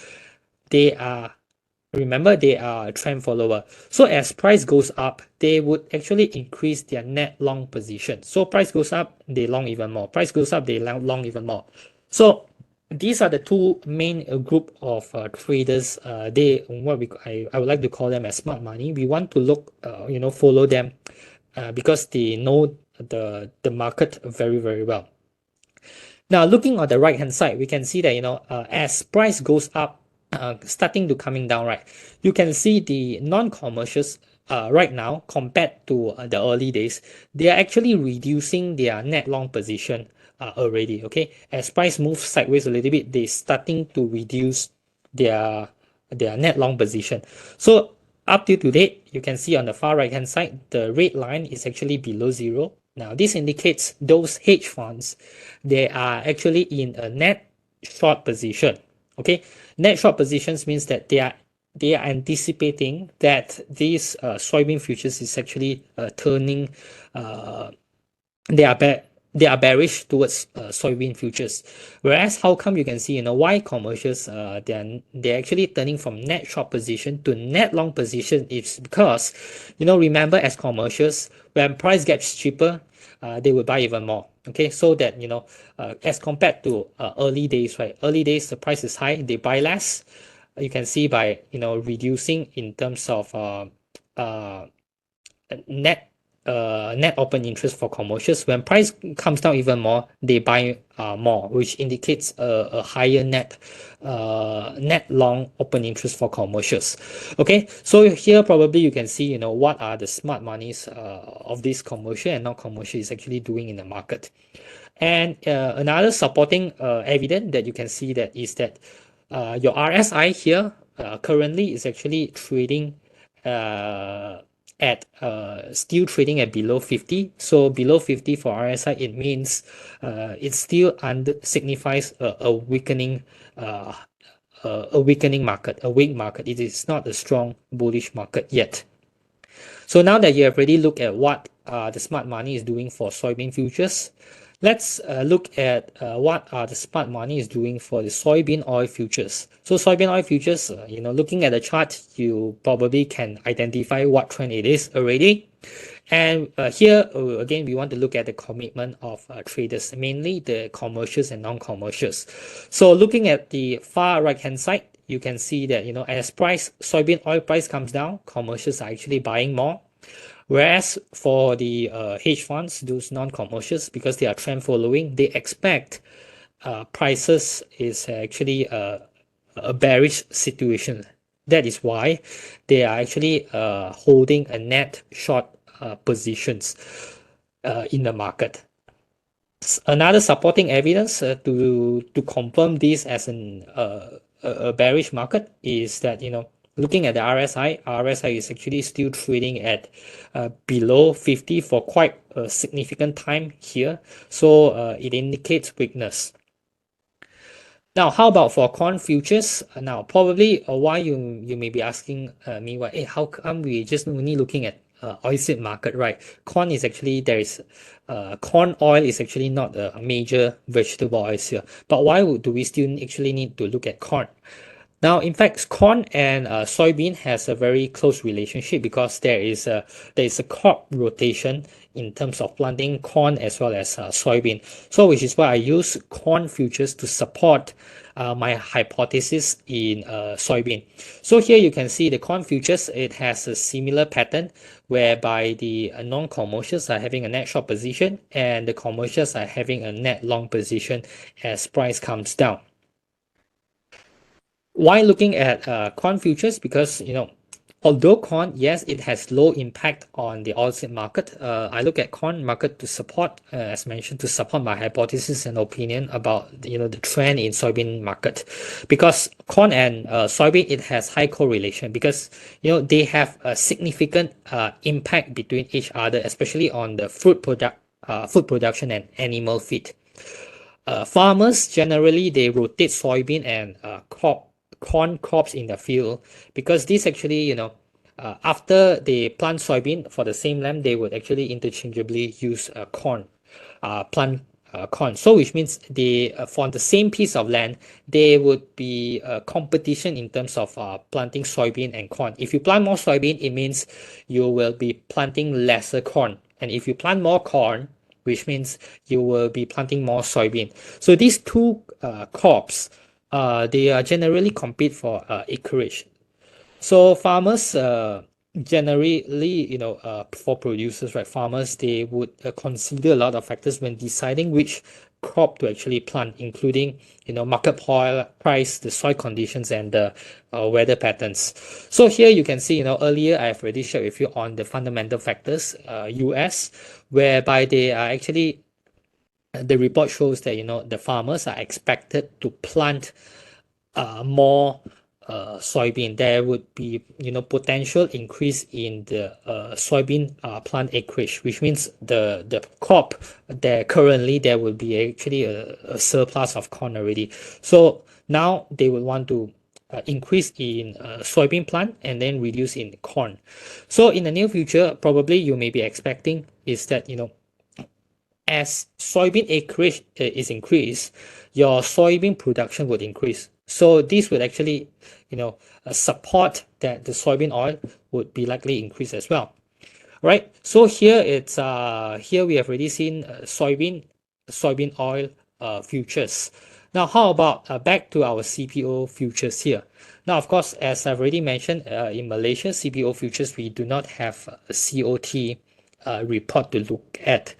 remember, they are a trend follower. So as price goes up, they would actually increase their net long position. So price goes up, they long even more. Price goes up, they long even more. So these are the two main group of traders. I would like to call them as smart money. We want to look, follow them because they know the market very, very well. Now, looking on the right hand side, we can see that, as price goes up, starting to coming down, right? You can see the non-commercials right now compared to the early days, they are actually reducing their net long position already, okay? As price moves sideways a little bit, they're starting to reduce their net long position. So up to date, you can see on the far right hand side, the red line is actually below zero. Now, this indicates those hedge funds, they are actually in a net short position. Okay, net short positions means that they are anticipating that these soybean futures is actually turning. They are bearish towards soybean futures. Whereas how come you can see, why commercials they're actually turning from net short position to net long position? It's because, remember, as commercials, when price gets cheaper, they will buy even more. Okay, so that, as compared to early days, right? Early days, the price is high, they buy less. You can see by, reducing in terms of net open interest for commercials. When price comes down even more, they buy more, which indicates a higher net long open interest for commercials. Okay, so here probably you can see, what are the smart monies of this commercial and non-commercial is actually doing in the market. And another supporting evidence that you can see that is that your RSI here currently is actually trading still trading at below 50. So below 50 for RSI, it means it still signifies a weakening market, a weak market. It is not a strong bullish market yet. So now that you have already looked at what the smart money is doing for soybean futures, let's look at what the smart money is doing for the soybean oil futures. So soybean oil futures, looking at the chart, you probably can identify what trend it is already. And here, again, we want to look at the commitment of traders, mainly the commercials and non-commercials. So looking at the far right-hand side, you can see that, as soybean oil price comes down, commercials are actually buying more. Whereas for the hedge funds, those non-commercials, because they are trend following, they expect prices is actually a bearish situation. That is why they are actually holding a net short positions in the market. Another supporting evidence to confirm this as a bearish market is that, looking at the RSI is actually still trading at below 50 for quite a significant time here. So it indicates weakness. Now, how about for corn futures? Now, probably why you may be asking me, how come we just only looking at oilseed market, right? Corn is actually, corn oil is actually not a major vegetable oil here. But why do we still actually need to look at corn? Now, in fact, corn and soybean has a very close relationship because there is a crop rotation in terms of planting corn as well as soybean. So, which is why I use corn futures to support my hypothesis in soybean. So here you can see the corn futures. It has a similar pattern whereby the non-commercials are having a net short position and the commercials are having a net long position as price comes down. Why looking at corn futures? Because, although corn, yes, it has low impact on the oilseed market. I look at corn market to support, as mentioned, to support my hypothesis and opinion about, the trend in soybean market. Because corn and soybean, it has high correlation because, they have a significant impact between each other, especially on the food production and animal feed. Farmers generally they rotate soybean and corn crops in the field because this actually, after they plant soybean for the same land, they would actually interchangeably use plant corn. So which means they for the same piece of land, there would be a competition in terms of planting soybean and corn. If you plant more soybean, it means you will be planting lesser corn, and if you plant more corn, which means you will be planting more soybean. So these two crops, they are generally compete for acreage. So farmers generally, for producers, right, farmers, they would consider a lot of factors when deciding which crop to actually plant, including, market price, the soil conditions, and the weather patterns. So here you can see, earlier I've already shared with you on the fundamental factors, US, whereby they are actually, the report shows that, the farmers are expected to plant more soybean. There would be potential increase in the soybean plant acreage, which means the crop there currently there will be actually a surplus of corn already. So now they will want to increase in soybean plant and then reduce in corn. So in the near future, probably you may be expecting is that as soybean acreage is increased, your soybean production would increase. So this would actually, support that the soybean oil would be likely increase as well, right? So here here we have already seen soybean oil futures. Now, how about back to our CPO futures here? Now, of course, as I've already mentioned, in Malaysia, CPO futures, we do not have a COT report to look at.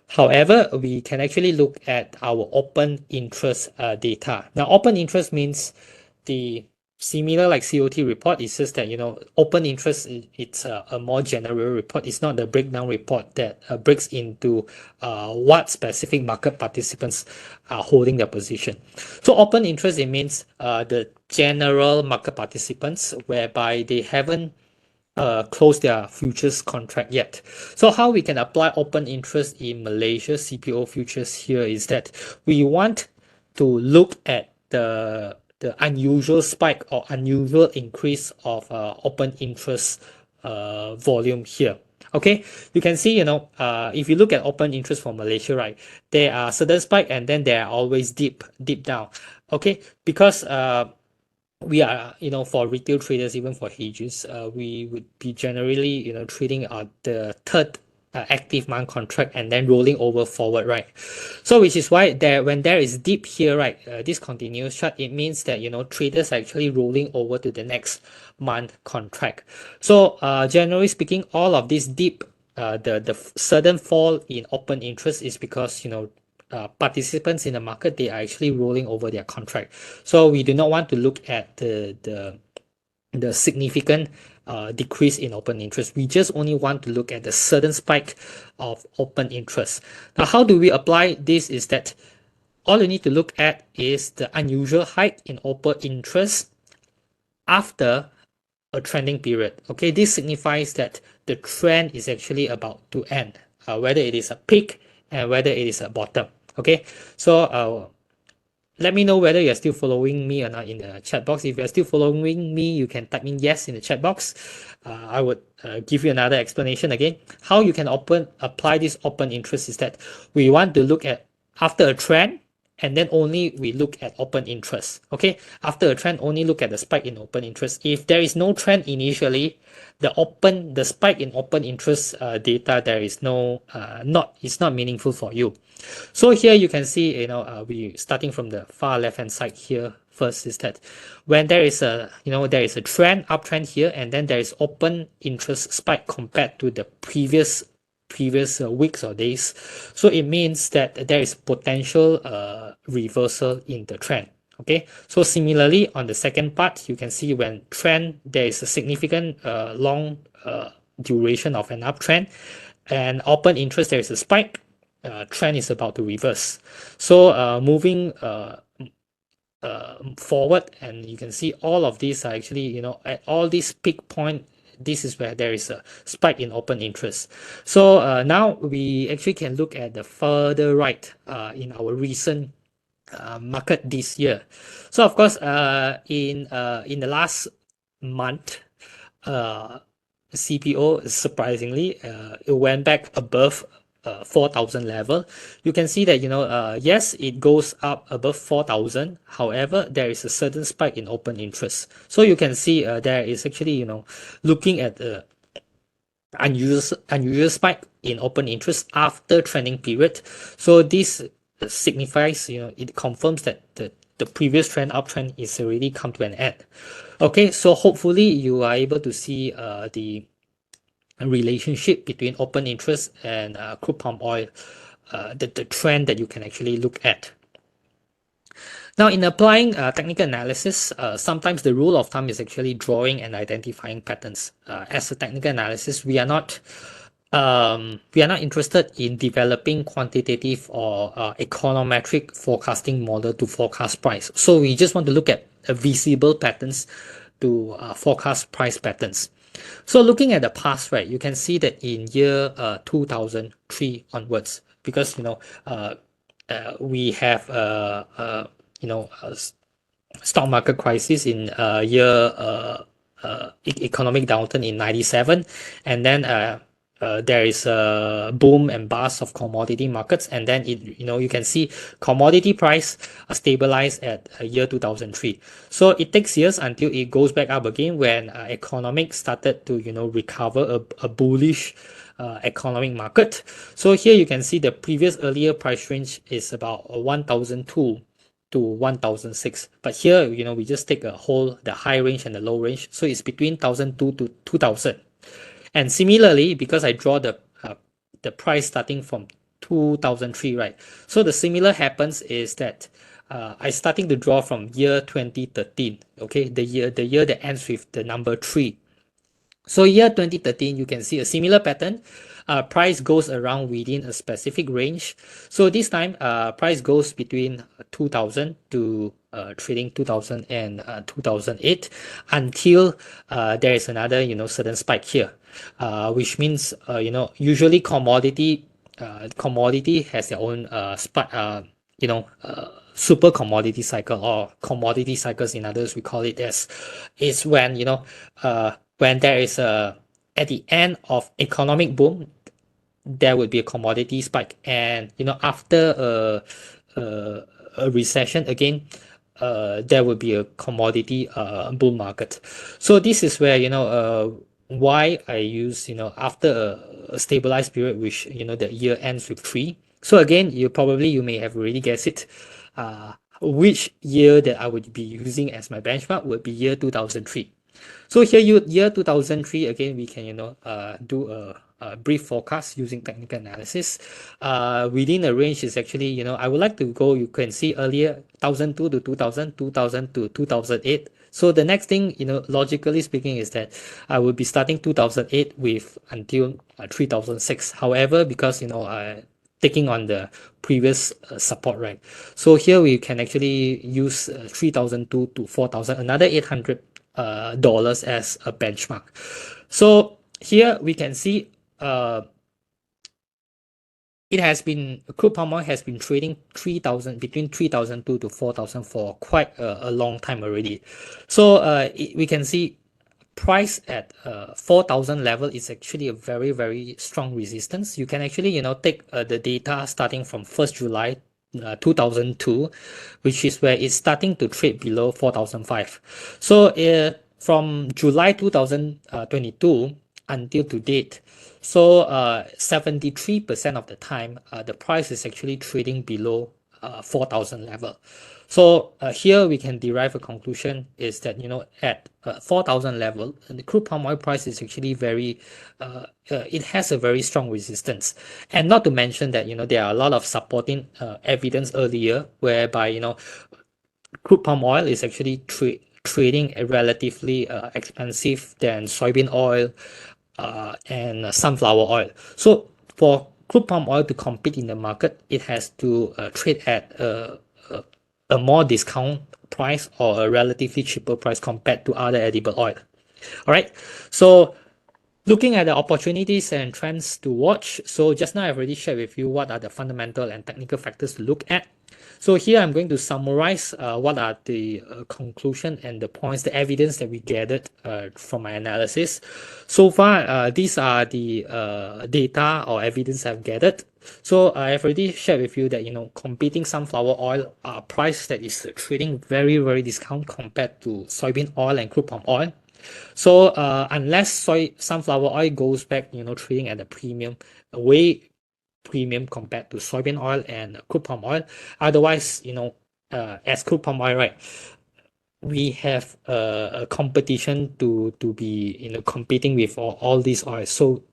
However, we can actually look at our open interest data. Now, open interest means the similar like COT report. It's just that, open interest, it's a more general report. It's not the breakdown report that breaks into what specific market participants are holding their position. So open interest, it means the general market participants whereby they haven't close their futures contract yet. So how we can apply open interest in Malaysia CPO futures here is that we want to look at the unusual spike or unusual increase of open interest volume here. Okay, you can see, if you look at open interest for Malaysia, right, there are certain spike and then there are always deep down. Okay, because we are, for retail traders, even for hedges, we would be generally, trading the third active month contract and then rolling over forward, right? So which is why when there is dip here, right, this continuous chart, it means that, traders are actually rolling over to the next month contract. So generally speaking, all of this dip, the sudden fall in open interest is because, participants in the market, they are actually rolling over their contract. So we do not want to look at the significant decrease in open interest. We just only want to look at the sudden spike of open interest. Now, how do we apply this? Is that all you need to look at is the unusual hike in open interest after a trending period. Okay, this signifies that the trend is actually about to end, whether it is a peak and whether it is a bottom. Okay, so let me know whether you're still following me or not in the chat box. If you're still following me, you can type in yes in the chat box. I would give you another explanation again. How you can apply this open interest is that we want to look at after a trend and then only we look at open interest. Okay, after a trend, only look at the spike in open interest. If there is no trend initially, the spike in open interest data, there is no it's not meaningful for you. So here you can see, we starting from the far left hand side here. First is that when there is a there is a uptrend here, and then there is open interest spike compared to the previous weeks or days. So it means that there is potential reversal in the trend. Okay, so similarly on the second part, you can see when there is a significant long duration of an uptrend, and open interest, there is a spike, trend is about to reverse. So moving forward, and you can see all of these are actually, at all these peak point, this is where there is a spike in open interest. So now we actually can look at the further right in our recent market this year. So of course, in the last month, CPO, surprisingly, it went back above 4,000 level. You can see that, yes, it goes up above 4,000. However, there is a certain spike in open interest. So you can see there is actually, looking at the unusual spike in open interest after trending period. So this signifies, it confirms that the previous uptrend is already come to an end. Okay, so hopefully you are able to see the relationship between open interest and crude palm oil, the trend that you can actually look at. Now, in applying technical analysis, sometimes the rule of thumb is actually drawing and identifying patterns. As a technical analysis, we are not interested in developing quantitative or econometric forecasting model to forecast price. So we just want to look at visible patterns to forecast price patterns. So looking at the past, right, you can see that in year 2003 onwards, because we have stock market crisis in economic downturn in 97, and then there is a boom and bust of commodity markets, and then you can see commodity price stabilized at year 2003. So it takes years until it goes back up again when economics started to recover a bullish economic market. So here you can see the previous earlier price range is about 1,002 to 1,006, but here we just take the high range and the low range, so it's between 1,002 to 2,000. And similarly, because I draw the price starting from 2003, right? So the similar happens is that I starting to draw from year 2013, okay, the year that ends with the number 3. So year 2013, you can see a similar pattern. Price goes around within a specific range. So this time, price goes between 2000 to trading 2000 and 2008 until there is another certain spike here, which means usually commodity has their own super commodity cycle, or commodity cycles in others we call it as, is when when there is at the end of economic boom, there would be a commodity spike, and after a recession again, there will be a commodity bull market. So this is where why I use after a stabilized period, which the year ends with 3. So again, you may have already guessed it. Which year that I would be using as my benchmark would be year 2003. So here, year 2003, again, we can do a brief forecast using technical analysis. Within the range is actually, I would like to go, you can see earlier, 1,002 to 2,000, 2,000 to 2008. So the next thing, logically speaking, is that I will be starting 2008 with until 3006. However, because taking on the previous support, right? So here we can actually use 3002 to 4,000, another $800 as a benchmark. So here we can see crude palm oil has been trading between 3,002 to 4,000 for quite a long time already. So we can see price at 4,000 level is actually a very, very strong resistance. You can actually take the data starting from 1st July 2002, which is where it's starting to trade below 4,005. So from July 2022 until to date, so 73% of the time, the price is actually trading below 4,000 level. So here we can derive a conclusion is that, at 4,000 level, the crude palm oil price is actually very, it has a very strong resistance. And not to mention that, there are a lot of supporting evidence earlier whereby, crude palm oil is actually trading relatively expensive than soybean oil and sunflower oil. So for crude palm oil to compete in the market, it has to trade at a more discount price or a relatively cheaper price compared to other edible oil. All right. So looking at the opportunities and trends to watch. So just now I've already shared with you what are the fundamental and technical factors to look at. So here I'm going to summarize what are the conclusion and the points, the evidence that we gathered from my analysis. So far, these are the data or evidence I've gathered. So I've already shared with you that, competing sunflower oil are price that is trading very, very discount compared to soybean oil and crude palm oil. So unless sunflower oil goes back, trading at a premium, way premium compared to soybean oil and crude palm oil. Otherwise, as crude palm oil, right, we have a competition to be competing with all these oils. So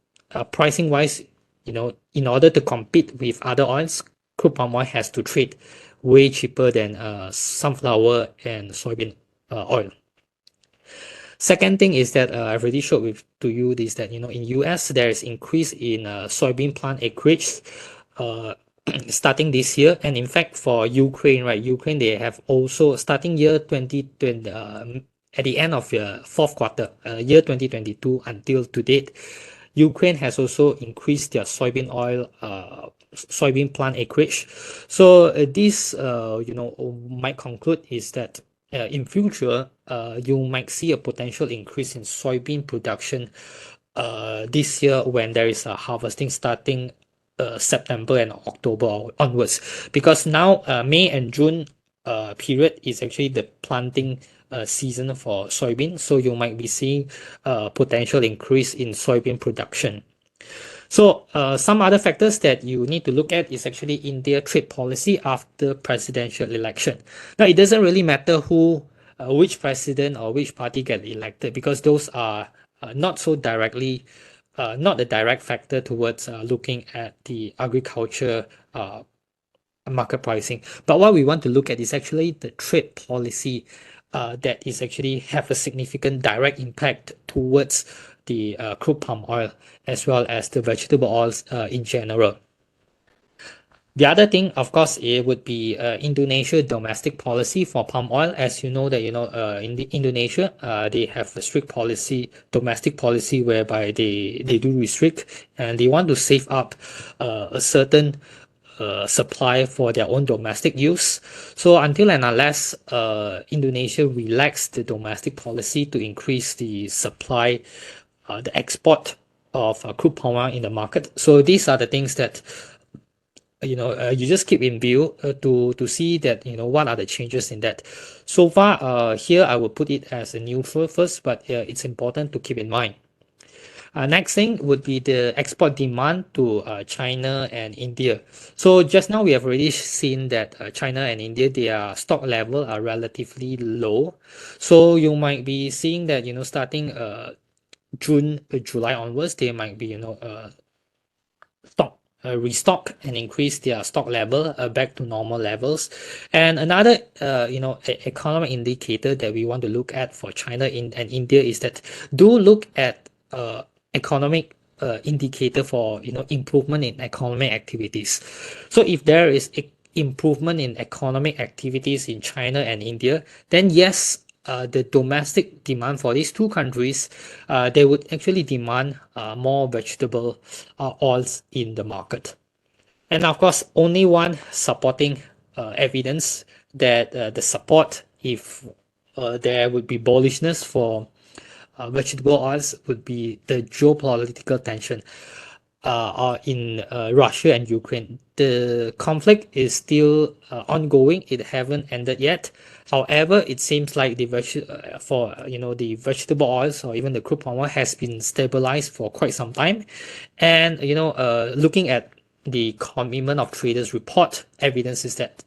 pricing wise, in order to compete with other oils, crude palm oil has to trade way cheaper than sunflower and soybean oil. Second thing is that I've already showed to you is that, in US, there is increase in soybean plant acreage starting this year. And in fact, for Ukraine, right, Ukraine, they have also starting year 2020, at the end of the fourth quarter, year 2022 until to date, Ukraine has also increased their soybean oil, soybean plant acreage. So this, might conclude is that in future, you might see a potential increase in soybean production this year when there is a harvesting starting September and October onwards. Because now May and June period is actually the planting season for soybean. So you might be seeing potential increase in soybean production. So some other factors that you need to look at is actually India trade policy after presidential election. Now, it doesn't really matter which president or which party get elected, because those are not so directly, not a direct factor towards looking at the agriculture market pricing. But what we want to look at is actually the trade policy that is actually have a significant direct impact towards the crude palm oil as well as the vegetable oils in general. The other thing, of course, it would be Indonesia domestic policy for palm oil. As you know that, in Indonesia, they have a strict policy, domestic policy, whereby they do restrict and they want to save up a certain supply for their own domestic use. So until and unless Indonesia relax the domestic policy to increase the supply, the export of crude palm oil in the market. So these are the things that you just keep in view to see that what are the changes in that. So far, here I will put it as a neutral first, but it's important to keep in mind. Next thing would be the export demand to China and India. So just now we have already seen that China and India, their stock level are relatively low. So you might be seeing that starting June, July onwards, they might be restock and increase their stock level back to normal levels. And another economic indicator that we want to look at for China and India is that do look at economic indicator for improvement in economic activities. So if there is improvement in economic activities in China and India, then yes, the domestic demand for these two countries, they would actually demand more vegetable oils in the market. And of course, only one supporting evidence that the support, if there would be bullishness for vegetable oils, would be the geopolitical tension. in Russia and Ukraine. The conflict is still ongoing. It haven't ended yet. However, it seems like the the vegetable oils or even the crude palm oil has been stabilized for quite some time. And looking at the commitment of traders report, evidence is that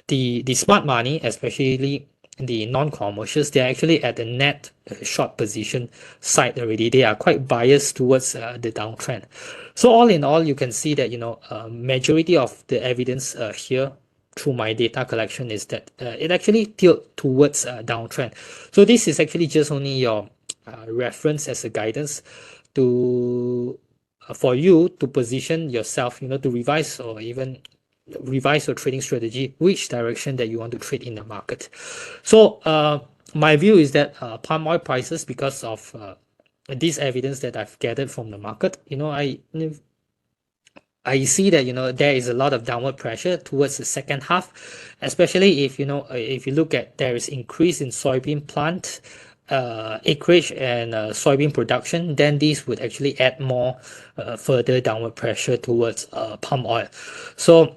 the smart money, especially the non-commercials, they're actually at the net short position side already. They are quite biased towards the downtrend. So all in all, you can see that majority of the evidence here through my data collection is that it actually tilt towards downtrend. So this is actually just only your reference as a guidance to for you to position yourself, to revise or even revise your trading strategy, which direction that you want to trade in the market. So my view is that palm oil prices, because of this evidence that I've gathered from the market, I see that there is a lot of downward pressure towards the second half, especially if you look at there is increase in soybean plant acreage and soybean production, then this would actually add more further downward pressure towards palm oil. So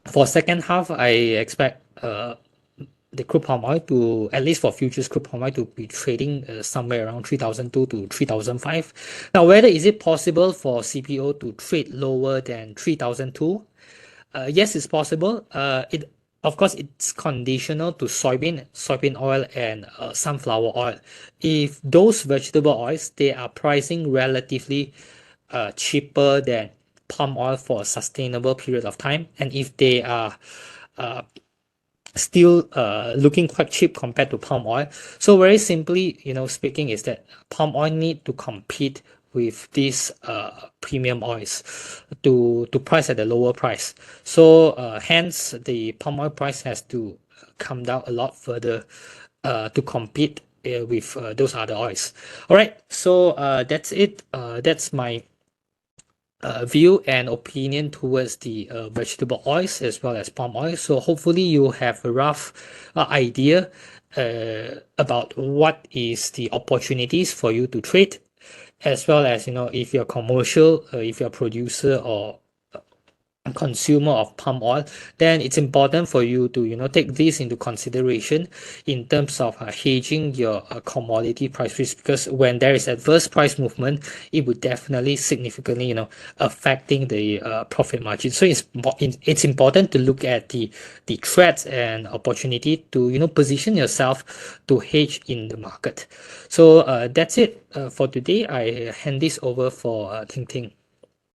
for second half, I expect the crude palm oil to, at least for futures crude palm oil, to be trading somewhere around 3,002 to 3,005. Now, whether is it possible for CPO to trade lower than 3,002? Yes, it's possible. Of course, it's conditional to soybean oil and sunflower oil. If those vegetable oils, they are pricing relatively cheaper than palm oil for a sustainable period of time, and if they are still looking quite cheap compared to palm oil. So very simply, speaking, is that palm oil need to compete with these premium oils to price at a lower price. So hence the palm oil price has to come down a lot further to compete with those other oils. All right, so that's it. That's my view and opinion towards the vegetable oils as well as palm oil. So hopefully you have a rough idea about what is the opportunities for you to trade, as well as if you're commercial, if you're a producer or consumer of palm oil, then it's important for you to take this into consideration in terms of hedging your commodity price risk, because when there is adverse price movement, it would definitely significantly affecting the profit margin. So it's important to look at the threats and opportunity to position yourself to hedge in the market. So that's it for today. I hand this over for Ting Ting.